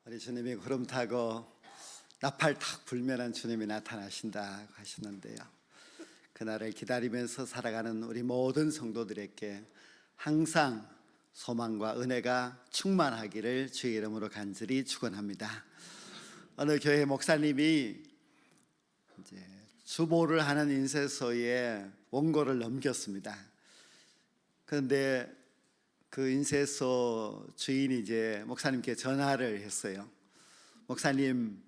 우리 주님이 구름 타고 나팔 탁 불면은 주님이 나타나신다 하셨는데요. 그날을 기다리면서 살아가는 우리 모든 성도들에게 항상 소망과 은혜가 충만하기를 주의 이름으로 간절히 축원합니다. 어느 교회 목사님이 이제 주보를 하는 인쇄소에 원고를 넘겼습니다. 그런데 그 인쇄소 주인이 이제 목사님께 전화를 했어요. 목사님,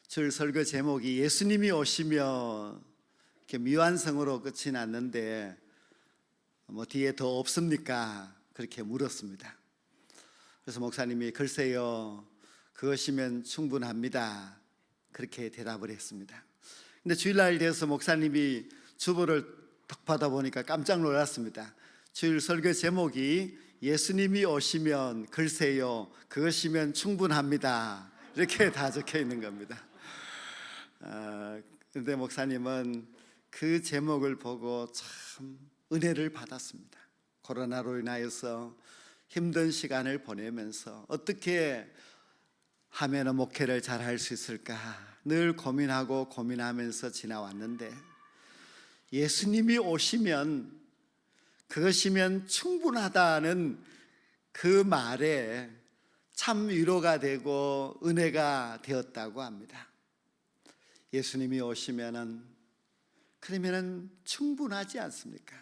줄 설교 제목이 예수님이 오시며 이렇게 미완성으로 끝이 났는데 뭐 뒤에 더 없습니까? 그렇게 물었습니다. 그래서 목사님이 글쎄요, 그것이면 충분합니다. 그렇게 대답을 했습니다. 근데 주일날 돼서 목사님이 주보를 딱 받아보니까 깜짝 놀랐습니다. 주일 설교 제목이 예수님이 오시면 글쎄요, 그것이면 충분합니다. 이렇게 다 적혀 있는 겁니다. 그런데 목사님은 그 제목을 보고 참 은혜를 받았습니다. 코로나로 인하여서 힘든 시간을 보내면서 어떻게 하면 목회를 잘 할 수 있을까 늘 고민하면서 지나왔는데 예수님이 오시면 그것이면 충분하다는 그 말에 참 위로가 되고 은혜가 되었다고 합니다. 예수님이 오시면은 그러면은 충분하지 않습니까?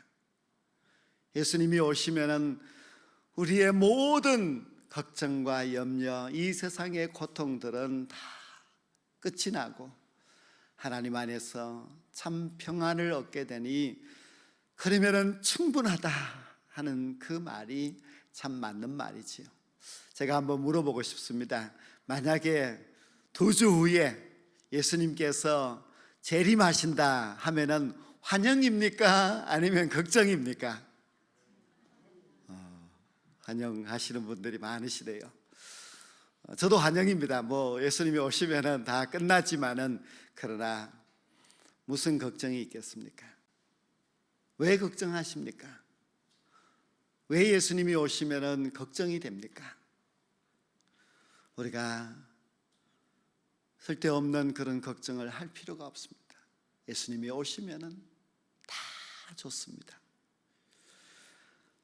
예수님이 오시면은 우리의 모든 걱정과 염려, 이 세상의 고통들은 다 끝이 나고 하나님 안에서 참 평안을 얻게 되니 그러면은 충분하다 하는 그 말이 참 맞는 말이지요. 제가 한번 물어보고 싶습니다. 만약에 2주 후에 예수님께서 재림하신다 하면은 환영입니까? 아니면 걱정입니까? 환영하시는 분들이 많으시대요. 저도 환영입니다. 뭐 예수님이 오시면은 다 끝나지만은 그러나 무슨 걱정이 있겠습니까? 왜 걱정하십니까? 왜 예수님이 오시면은 걱정이 됩니까? 우리가 쓸데없는 그런 걱정을 할 필요가 없습니다. 예수님이 오시면은 다 좋습니다.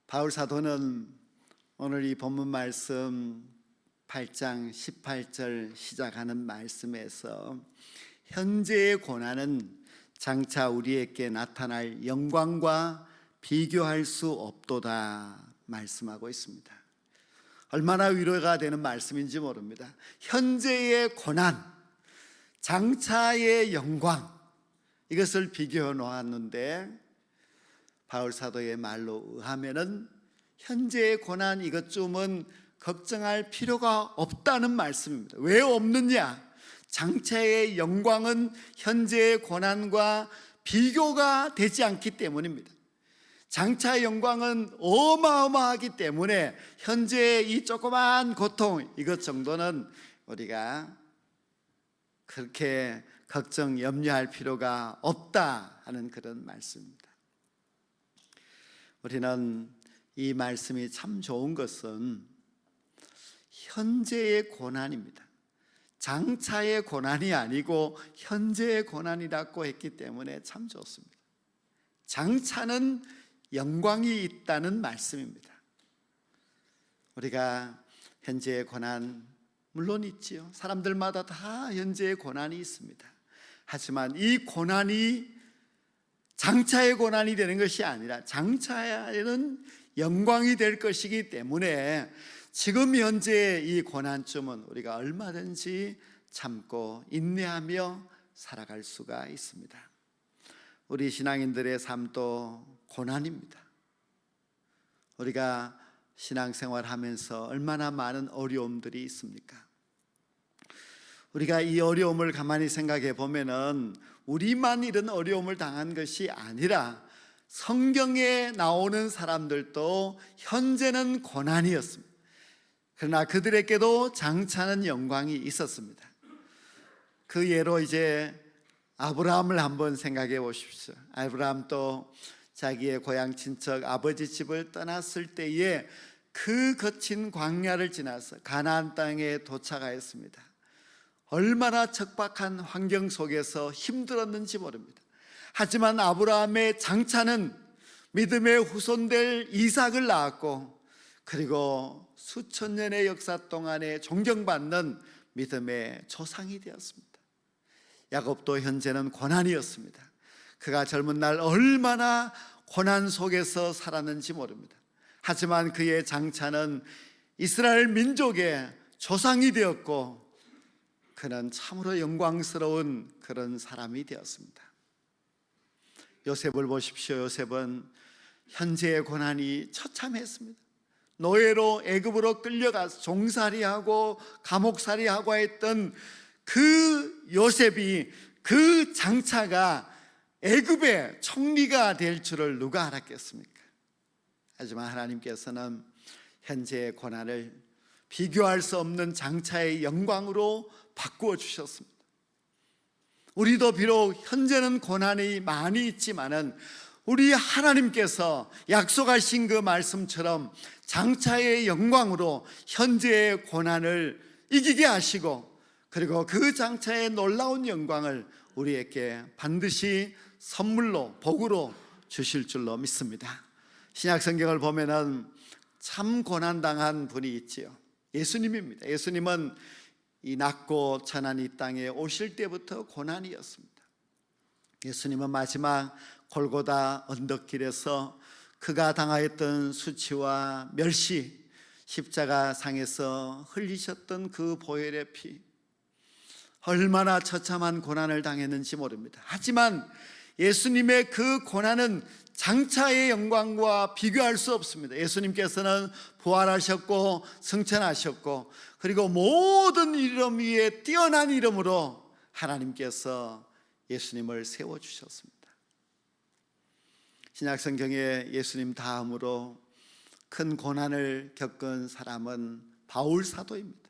바울 사도는 오늘 이 본문 말씀 8장 18절 시작하는 말씀에서 현재의 고난은 장차 우리에게 나타날 영광과 비교할 수 없도다 말씀하고 있습니다. 얼마나 위로가 되는 말씀인지 모릅니다. 현재의 고난, 장차의 영광, 이것을 비교해 놓았는데 바울 사도의 말로 의하면은 현재의 고난 이것쯤은 걱정할 필요가 없다는 말씀입니다. 왜 없느냐? 장차의 영광은 현재의 고난과 비교가 되지 않기 때문입니다. 장차의 영광은 어마어마하기 때문에 현재의 이 조그만 고통 이것 정도는 우리가 그렇게 걱정 염려할 필요가 없다 하는 그런 말씀입니다. 우리는 이 말씀이 참 좋은 것은 현재의 고난입니다. 장차의 고난이 아니고 현재의 고난이라고 했기 때문에 참 좋습니다. 장차는 영광이 있다는 말씀입니다. 우리가 현재의 고난 물론 있지요. 사람들마다 다 현재의 고난이 있습니다. 하지만 이 고난이 장차의 고난이 되는 것이 아니라 장차에는 영광이 될 것이기 때문에 지금 현재 이 고난쯤은 우리가 얼마든지 참고 인내하며 살아갈 수가 있습니다. 우리 신앙인들의 삶도 고난입니다. 우리가 신앙생활 하면서 얼마나 많은 어려움들이 있습니까? 우리가 이 어려움을 가만히 생각해 보면은 우리만 이런 어려움을 당한 것이 아니라 성경에 나오는 사람들도 현재는 고난이었습니다. 그러나 그들에게도 장차는 영광이 있었습니다. 그 예로 이제 아브라함을 한번 생각해 보십시오. 아브라함도 자기의 고향 친척 아버지 집을 떠났을 때에 그 거친 광야를 지나서 가나안 땅에 도착하였습니다. 얼마나 척박한 환경 속에서 힘들었는지 모릅니다. 하지만 아브라함의 장차는 믿음의 후손될 이삭을 낳았고, 그리고 수천 년의 역사 동안에 존경받는 믿음의 조상이 되었습니다. 야곱도 현재는 고난이었습니다. 그가 젊은 날 얼마나 고난 속에서 살았는지 모릅니다. 하지만 그의 장차는 이스라엘 민족의 조상이 되었고, 그는 참으로 영광스러운 그런 사람이 되었습니다. 요셉을 보십시오. 요셉은 현재의 고난이 처참했습니다. 노예로 애굽으로 끌려가서 종살이하고 감옥살이하고 했던 그 요셉이, 그 장차가 애굽의 총리가 될 줄을 누가 알았겠습니까? 하지만 하나님께서는 현재의 고난을 비교할 수 없는 장차의 영광으로 바꾸어 주셨습니다. 우리도 비록 현재는 고난이 많이 있지만은 우리 하나님께서 약속하신 그 말씀처럼 장차의 영광으로 현재의 고난을 이기게 하시고, 그리고 그 장차의 놀라운 영광을 우리에게 반드시 선물로, 복으로 주실 줄로 믿습니다. 신약 성경을 보면은 참 고난당한 분이 있지요. 예수님입니다. 예수님은 이 낮고 천한 이 땅에 오실 때부터 고난이었습니다. 예수님은 마지막 골고다 언덕길에서 그가 당하였던 수치와 멸시, 십자가 상에서 흘리셨던 그 보혈의 피, 얼마나 처참한 고난을 당했는지 모릅니다. 하지만 예수님의 그 고난은 장차의 영광과 비교할 수 없습니다. 예수님께서는 부활하셨고 승천하셨고, 그리고 모든 이름 위에 뛰어난 이름으로 하나님께서 예수님을 세워주셨습니다. 신약성경에 예수님 다음으로 큰 고난을 겪은 사람은 바울 사도입니다.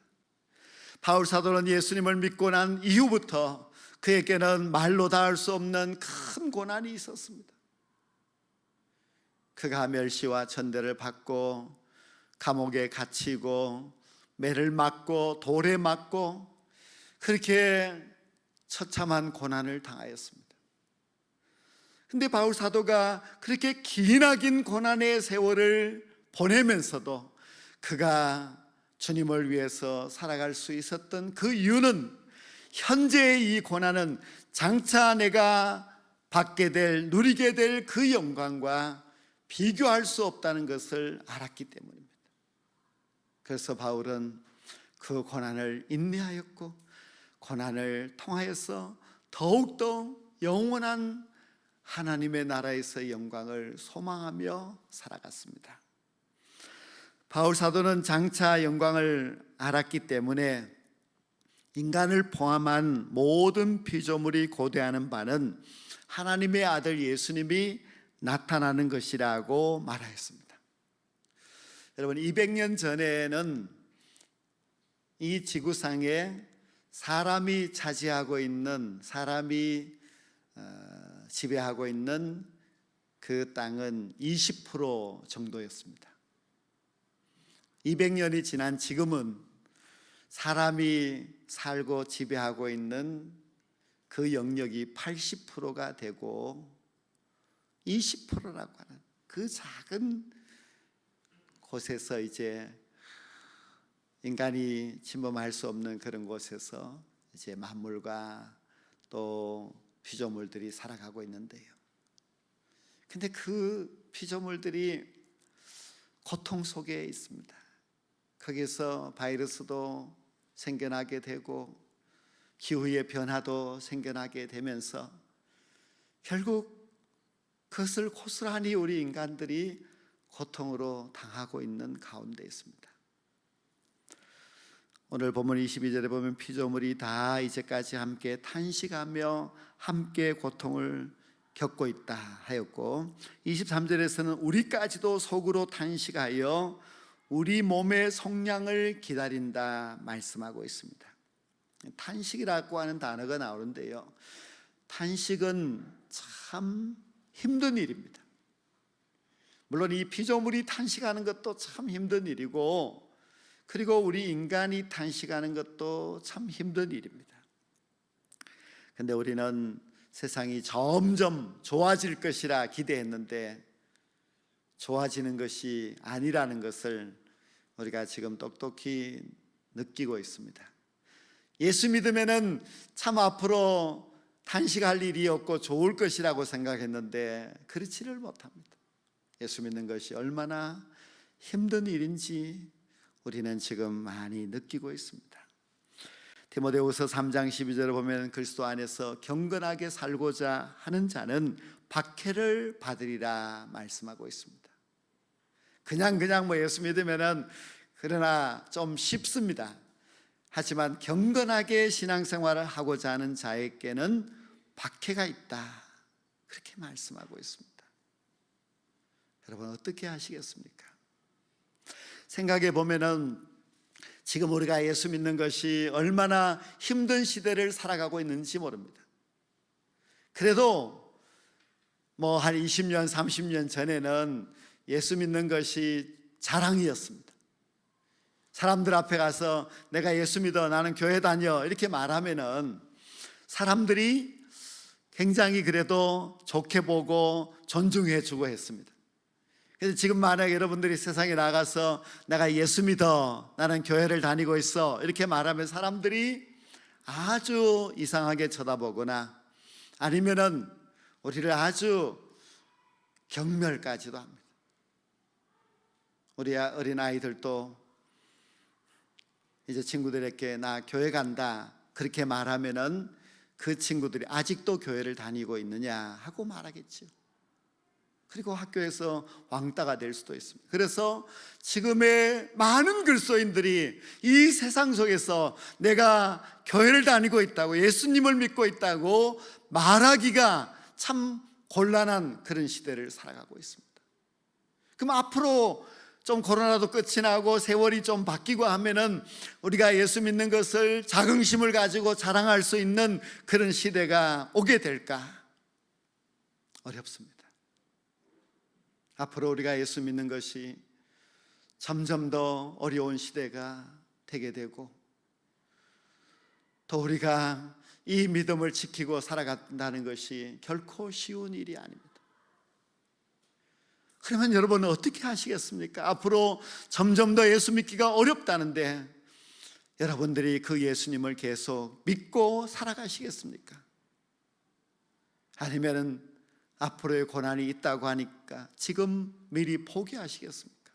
바울 사도는 예수님을 믿고 난 이후부터 그에게는 말로 닿을 수 없는 큰 고난이 있었습니다. 그가 멸시와 천대를 받고 감옥에 갇히고 매를 맞고 돌에 맞고 그렇게 처참한 고난을 당하였습니다. 근데 바울 사도가 그렇게 기나긴 고난의 세월을 보내면서도 그가 주님을 위해서 살아갈 수 있었던 그 이유는, 현재의 이 고난은 장차 내가 받게 될, 누리게 될 그 영광과 비교할 수 없다는 것을 알았기 때문입니다. 그래서 바울은 그 고난을 인내하였고, 고난을 통하여서 더욱더 영원한 하나님의 나라에서의 영광을 소망하며 살아갔습니다. 바울 사도는 장차 영광을 알았기 때문에 인간을 포함한 모든 피조물이 고대하는 바는 하나님의 아들 예수님이 나타나는 것이라고 말하였습니다. 여러분, 200년 전에는 이 지구상에 사람이 차지하고 있는, 사람이 지배하고 있는 그 땅은 20% 정도였습니다. 200년이 지난 지금은 사람이 살고 지배하고 있는 그 영역이 80%가 되고 20%라고 하는 그 작은 곳에서 이제 인간이 침범할 수 없는 그런 곳에서 이제 만물과 또 피조물들이 살아가고 있는데요. 근데 그 피조물들이 고통 속에 있습니다. 거기서 바이러스도 생겨나게 되고 기후의 변화도 생겨나게 되면서 결국 그것을 고스란히 우리 인간들이 고통으로 당하고 있는 가운데 있습니다. 오늘 본문 22절에 보면 피조물이 다 이제까지 함께 탄식하며 함께 고통을 겪고 있다 하였고, 23절에서는 우리까지도 속으로 탄식하여 우리 몸의 속량을 기다린다 말씀하고 있습니다. 탄식이라고 하는 단어가 나오는데요, 탄식은 참 힘든 일입니다. 물론 이 피조물이 탄식하는 것도 참 힘든 일이고, 그리고 우리 인간이 탄식하는 것도 참 힘든 일입니다. 근데 우리는 세상이 점점 좋아질 것이라 기대했는데 좋아지는 것이 아니라는 것을 우리가 지금 똑똑히 느끼고 있습니다. 예수 믿으면은 참 앞으로 탄식할 일이 없고 좋을 것이라고 생각했는데 그렇지를 못합니다. 예수 믿는 것이 얼마나 힘든 일인지 우리는 지금 많이 느끼고 있습니다. 디모데후서 3장 12절을 보면 그리스도 안에서 경건하게 살고자 하는 자는 박해를 받으리라 말씀하고 있습니다. 그냥 뭐 예수 믿으면은 그러나 좀 쉽습니다. 하지만 경건하게 신앙생활을 하고자 하는 자에게는 박해가 있다, 그렇게 말씀하고 있습니다. 여러분 어떻게 하시겠습니까? 생각해 보면은 지금 우리가 예수 믿는 것이 얼마나 힘든 시대를 살아가고 있는지 모릅니다. 그래도 뭐 한 20년, 30년 전에는 예수 믿는 것이 자랑이었습니다. 사람들 앞에 가서 내가 예수 믿어, 나는 교회 다녀, 이렇게 말하면은 사람들이 굉장히 그래도 좋게 보고 존중해 주고 했습니다. 그래서 지금 만약 여러분들이 세상에 나가서 내가 예수 믿어, 나는 교회를 다니고 있어, 이렇게 말하면 사람들이 아주 이상하게 쳐다보거나 아니면은 우리를 아주 경멸까지도 합니다. 우리 어린 아이들도 이제 친구들에게 나 교회 간다 그렇게 말하면은 그 친구들이 아직도 교회를 다니고 있느냐 하고 말하겠죠. 그리고 학교에서 왕따가 될 수도 있습니다. 그래서 지금의 많은 그리스도인들이 이 세상 속에서 내가 교회를 다니고 있다고, 예수님을 믿고 있다고 말하기가 참 곤란한 그런 시대를 살아가고 있습니다. 그럼 앞으로 좀 코로나도 끝이 나고 세월이 좀 바뀌고 하면은 우리가 예수 믿는 것을 자긍심을 가지고 자랑할 수 있는 그런 시대가 오게 될까? 어렵습니다. 앞으로 우리가 예수 믿는 것이 점점 더 어려운 시대가 되게 되고, 또 우리가 이 믿음을 지키고 살아간다는 것이 결코 쉬운 일이 아닙니다. 그러면 여러분은 어떻게 하시겠습니까? 앞으로 점점 더 예수 믿기가 어렵다는데 여러분들이 그 예수님을 계속 믿고 살아가시겠습니까? 아니면은 앞으로의 고난이 있다고 하니까 지금 미리 포기하시겠습니까?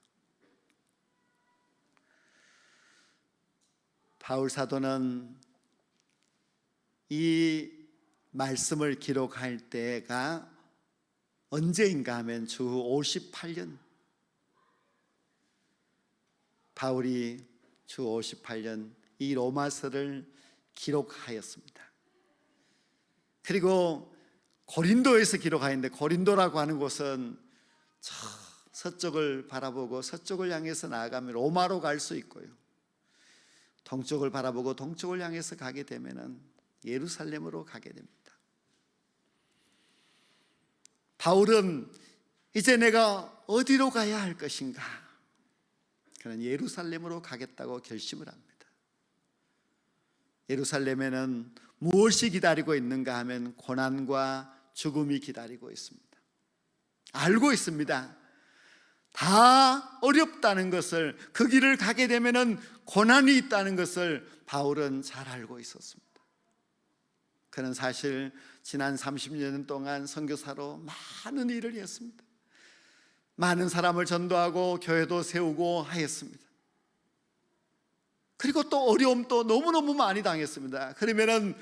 바울 사도는 이 말씀을 기록할 때가 언제인가 하면 주 58년, 바울이 주 58년 이 로마서를 기록하였습니다. 그리고 고린도에서 기록하였는데, 고린도라고 하는 곳은 저 서쪽을 바라보고 서쪽을 향해서 나아가면 로마로 갈 수 있고요, 동쪽을 바라보고 동쪽을 향해서 가게 되면은 예루살렘으로 가게 됩니다. 바울은 이제 내가 어디로 가야 할 것인가? 그는 예루살렘으로 가겠다고 결심을 합니다. 예루살렘에는 무엇이 기다리고 있는가 하면 고난과 죽음이 기다리고 있습니다. 알고 있습니다. 다 어렵다는 것을, 그 길을 가게 되면은 고난이 있다는 것을 바울은 잘 알고 있었습니다. 그는 사실 지난 30년 동안 선교사로 많은 일을 했습니다. 많은 사람을 전도하고 교회도 세우고 하였습니다. 그리고 또 어려움도 너무너무 많이 당했습니다. 그러면은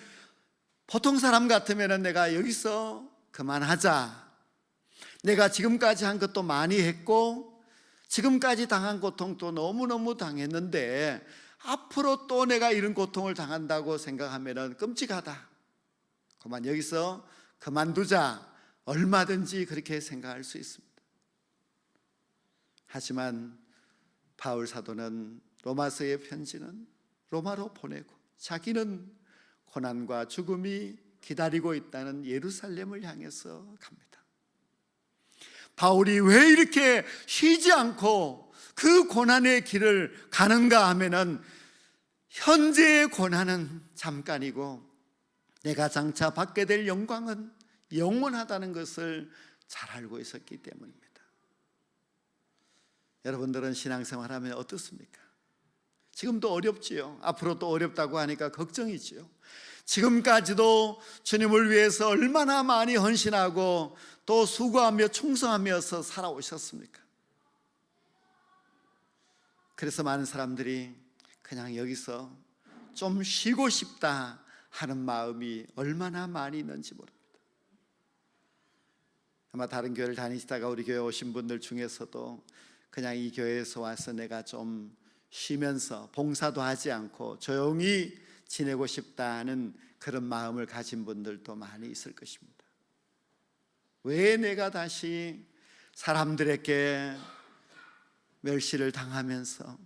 보통 사람 같으면은 내가 여기서 그만하자, 내가 지금까지 한 것도 많이 했고 지금까지 당한 고통도 너무너무 당했는데 앞으로 또 내가 이런 고통을 당한다고 생각하면은 끔찍하다, 그만 여기서 그만두자, 얼마든지 그렇게 생각할 수 있습니다. 하지만 바울 사도는 로마서의 편지는 로마로 보내고 자기는 고난과 죽음이 기다리고 있다는 예루살렘을 향해서 갑니다. 바울이 왜 이렇게 쉬지 않고 그 고난의 길을 가는가 하면은 현재의 고난은 잠깐이고 내가 장차 받게 될 영광은 영원하다는 것을 잘 알고 있었기 때문입니다. 여러분들은 신앙생활하면 어떻습니까? 지금도 어렵지요. 앞으로 또 어렵다고 하니까 걱정이지요. 지금까지도 주님을 위해서 얼마나 많이 헌신하고 또 수고하며 충성하면서 살아오셨습니까? 그래서 많은 사람들이 그냥 여기서 좀 쉬고 싶다 하는 마음이 얼마나 많이 있는지 모릅니다. 아마 다른 교회를 다니시다가 우리 교회 오신 분들 중에서도 그냥 이 교회에서 와서 내가 좀 쉬면서 봉사도 하지 않고 조용히 지내고 싶다는 그런 마음을 가진 분들도 많이 있을 것입니다. 왜 내가 다시 사람들에게 멸시를 당하면서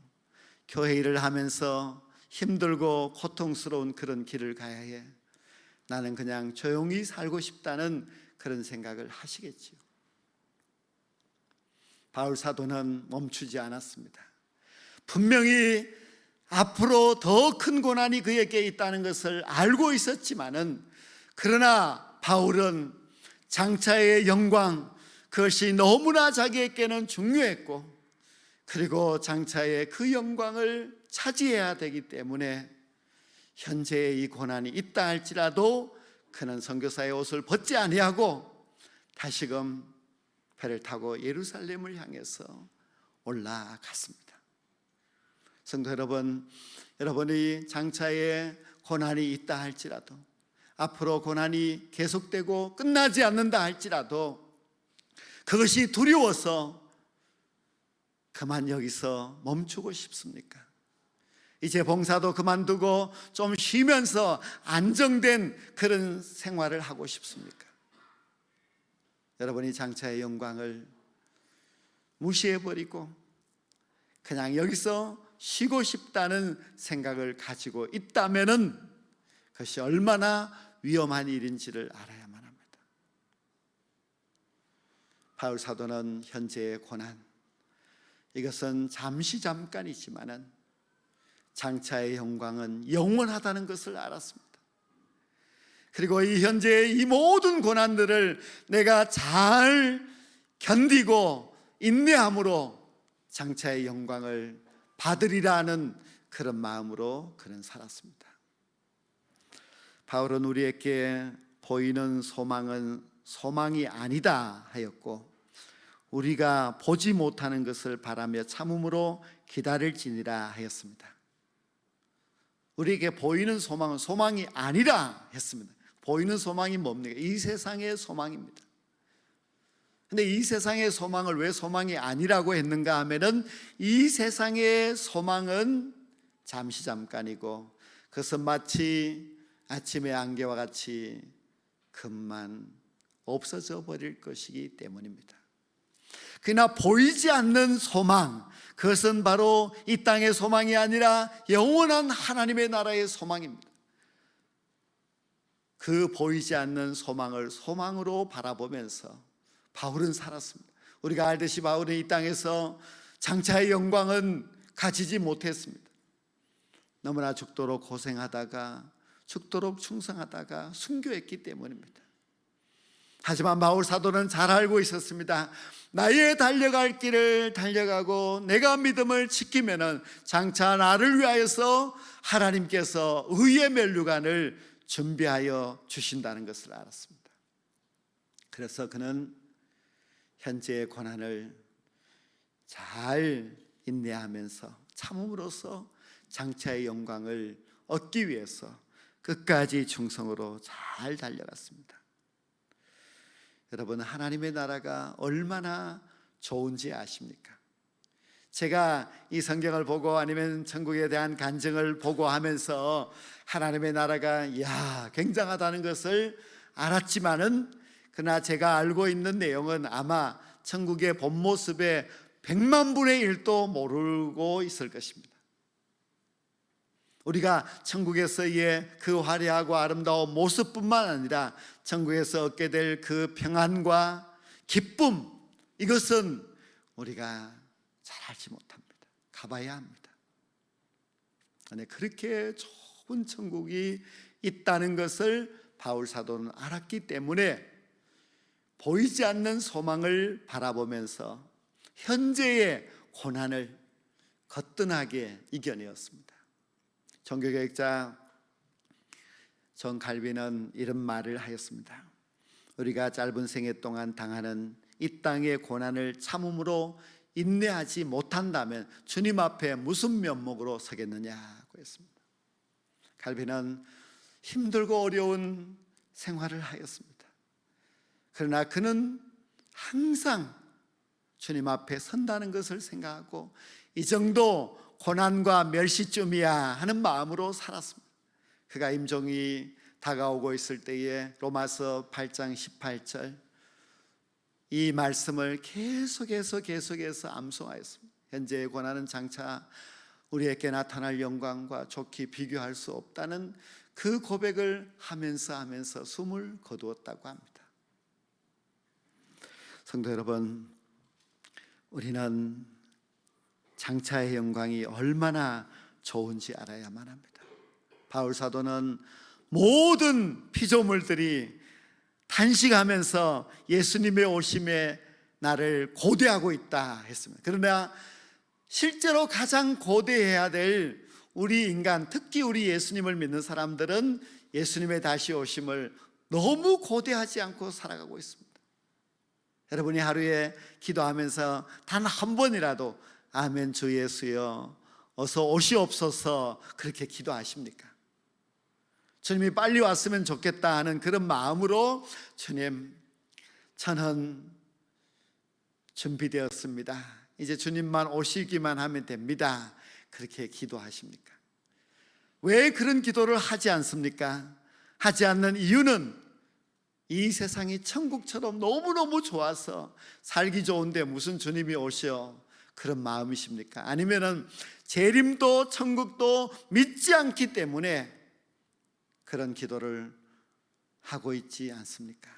교회 일을 하면서 힘들고 고통스러운 그런 길을 가야 해? 나는 그냥 조용히 살고 싶다는 그런 생각을 하시겠지요. 바울 사도는 멈추지 않았습니다. 분명히 앞으로 더 큰 고난이 그에게 있다는 것을 알고 있었지만은, 그러나 바울은 장차의 영광, 그것이 너무나 자기에게는 중요했고, 그리고 장차의 그 영광을 차지해야 되기 때문에 현재의 이 고난이 있다 할지라도 그는 선교사의 옷을 벗지 아니하고 다시금 배를 타고 예루살렘을 향해서 올라갔습니다. 성도 여러분, 여러분이 장차에 고난이 있다 할지라도, 앞으로 고난이 계속되고 끝나지 않는다 할지라도 그것이 두려워서 그만 여기서 멈추고 싶습니까? 이제 봉사도 그만두고 좀 쉬면서 안정된 그런 생활을 하고 싶습니까? 여러분이 장차의 영광을 무시해버리고 그냥 여기서 쉬고 싶다는 생각을 가지고 있다면은 그것이 얼마나 위험한 일인지를 알아야만 합니다. 바울 사도는 현재의 고난, 이것은 잠깐이지만은 장차의 영광은 영원하다는 것을 알았습니다. 그리고 이 현재의 이 모든 고난들을 내가 잘 견디고 인내함으로 장차의 영광을 받으리라는 그런 마음으로 그는 살았습니다. 바울은 우리에게 보이는 소망은 소망이 아니다 하였고, 우리가 보지 못하는 것을 바라며 참음으로 기다릴지니라 하였습니다. 우리에게 보이는 소망은 소망이 아니라 했습니다. 보이는 소망이 뭡니까? 이 세상의 소망입니다. 근데 이 세상의 소망을 왜 소망이 아니라고 했는가 하면은 이 세상의 소망은 잠깐이고 그것은 마치 아침의 안개와 같이 금만 없어져 버릴 것이기 때문입니다. 그러나 보이지 않는 소망, 그것은 바로 이 땅의 소망이 아니라 영원한 하나님의 나라의 소망입니다. 그 보이지 않는 소망을 소망으로 바라보면서 바울은 살았습니다. 우리가 알듯이 바울은 이 땅에서 장차의 영광은 가지지 못했습니다. 너무나 죽도록 고생하다가 죽도록 충성하다가 순교했기 때문입니다. 하지만 바울 사도는 잘 알고 있었습니다. 나의 달려갈 길을 달려가고 내가 믿음을 지키면은 장차 나를 위하여서 하나님께서 의의 면류관을 준비하여 주신다는 것을 알았습니다. 그래서 그는 현재의 고난을 잘 인내하면서 참음으로써 장차의 영광을 얻기 위해서 끝까지 충성으로 잘 달려갔습니다. 여러분, 하나님의 나라가 얼마나 좋은지 아십니까? 제가 이 성경을 보고 아니면 천국에 대한 간증을 보고 하면서 하나님의 나라가 굉장하다는 것을 알았지만은, 그러나 제가 알고 있는 내용은 아마 천국의 본 모습의 100만 분의 1도 모르고 있을 것입니다. 우리가 천국에서의 그 화려하고 아름다운 모습뿐만 아니라 천국에서 얻게 될 그 평안과 기쁨, 이것은 우리가 잘 알지 못합니다. 가봐야 합니다. 그렇게 좋은 천국이 있다는 것을 바울 사도는 알았기 때문에 보이지 않는 소망을 바라보면서 현재의 고난을 거뜬하게 이겨내었습니다. 종교개혁자 존 칼빈은 이런 말을 하였습니다. 우리가 짧은 생애 동안 당하는 이 땅의 고난을 참음으로 인내하지 못한다면 주님 앞에 무슨 면목으로 서겠느냐고 했습니다. 칼빈은 힘들고 어려운 생활을 하였습니다. 그러나 그는 항상 주님 앞에 선다는 것을 생각하고 이 정도 고난과 멸시쯤이야 하는 마음으로 살았습니다. 그가 임종이 다가오고 있을 때에 로마서 8장 18절 이 말씀을 계속해서 암송하였습니다. 현재의 고난은 장차 우리에게 나타날 영광과 좋게 비교할 수 없다는 그 고백을 하면서 숨을 거두었다고 합니다. 성도 여러분, 우리는 장차의 영광이 얼마나 좋은지 알아야만 합니다. 바울 사도는 모든 피조물들이 탄식하면서 예수님의 오심에 나를 고대하고 있다 했습니다. 그러나 실제로 가장 고대해야 될 우리 인간, 특히 우리 예수님을 믿는 사람들은 예수님의 다시 오심을 너무 고대하지 않고 살아가고 있습니다. 여러분이 하루에 기도하면서 단 한 번이라도 아멘 주 예수여 어서 오시옵소서 그렇게 기도하십니까? 주님이 빨리 왔으면 좋겠다 하는 그런 마음으로 주님 저는 준비되었습니다. 이제 주님만 오시기만 하면 됩니다. 그렇게 기도하십니까? 왜 그런 기도를 하지 않습니까? 하지 않는 이유는 이 세상이 천국처럼 너무너무 좋아서 살기 좋은데 무슨 주님이 오시어 그런 마음이십니까? 아니면은 재림도 천국도 믿지 않기 때문에 그런 기도를 하고 있지 않습니까?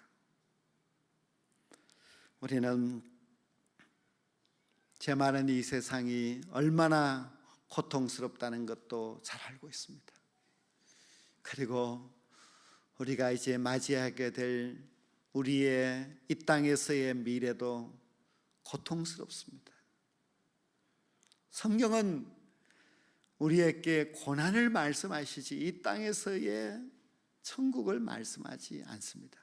우리는 죄 많은 이 세상이 얼마나 고통스럽다는 것도 잘 알고 있습니다. 그리고 우리가 이제 맞이하게 될 우리의 이 땅에서의 미래도 고통스럽습니다. 성경은 우리에게 고난을 말씀하시지 이 땅에서의 천국을 말씀하지 않습니다.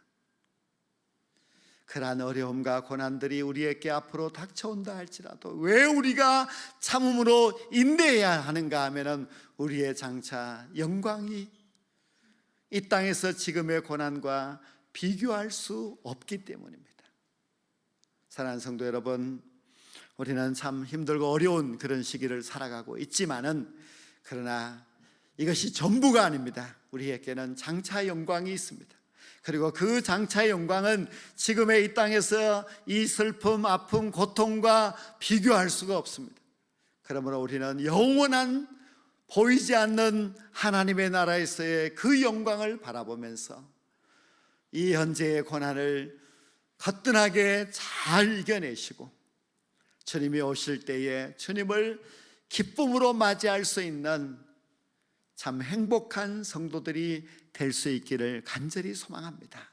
그러한 어려움과 고난들이 우리에게 앞으로 닥쳐온다 할지라도 왜 우리가 참음으로 인내해야 하는가 하면은 우리의 장차 영광이 이 땅에서 지금의 고난과 비교할 수 없기 때문입니다. 사랑하는 성도 여러분, 우리는 참 힘들고 어려운 그런 시기를 살아가고 있지만은 그러나 이것이 전부가 아닙니다. 우리에게는 장차 영광이 있습니다. 그리고 그 장차의 영광은 지금의 이 땅에서 이 슬픔, 아픔, 고통과 비교할 수가 없습니다. 그러므로 우리는 영원한 보이지 않는 하나님의 나라에서의 그 영광을 바라보면서 이 현재의 고난을 거뜬하게 잘 이겨내시고 주님이 오실 때에 주님을 기쁨으로 맞이할 수 있는 참 행복한 성도들이 될 수 있기를 간절히 소망합니다.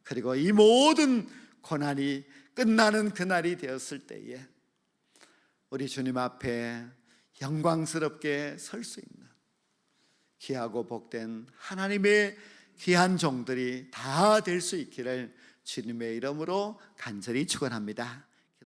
그리고 이 모든 고난이 끝나는 그날이 되었을 때에 우리 주님 앞에 영광스럽게 설 수 있는 귀하고 복된 하나님의 귀한 종들이 다 될 수 있기를 주님의 이름으로 간절히 축원합니다.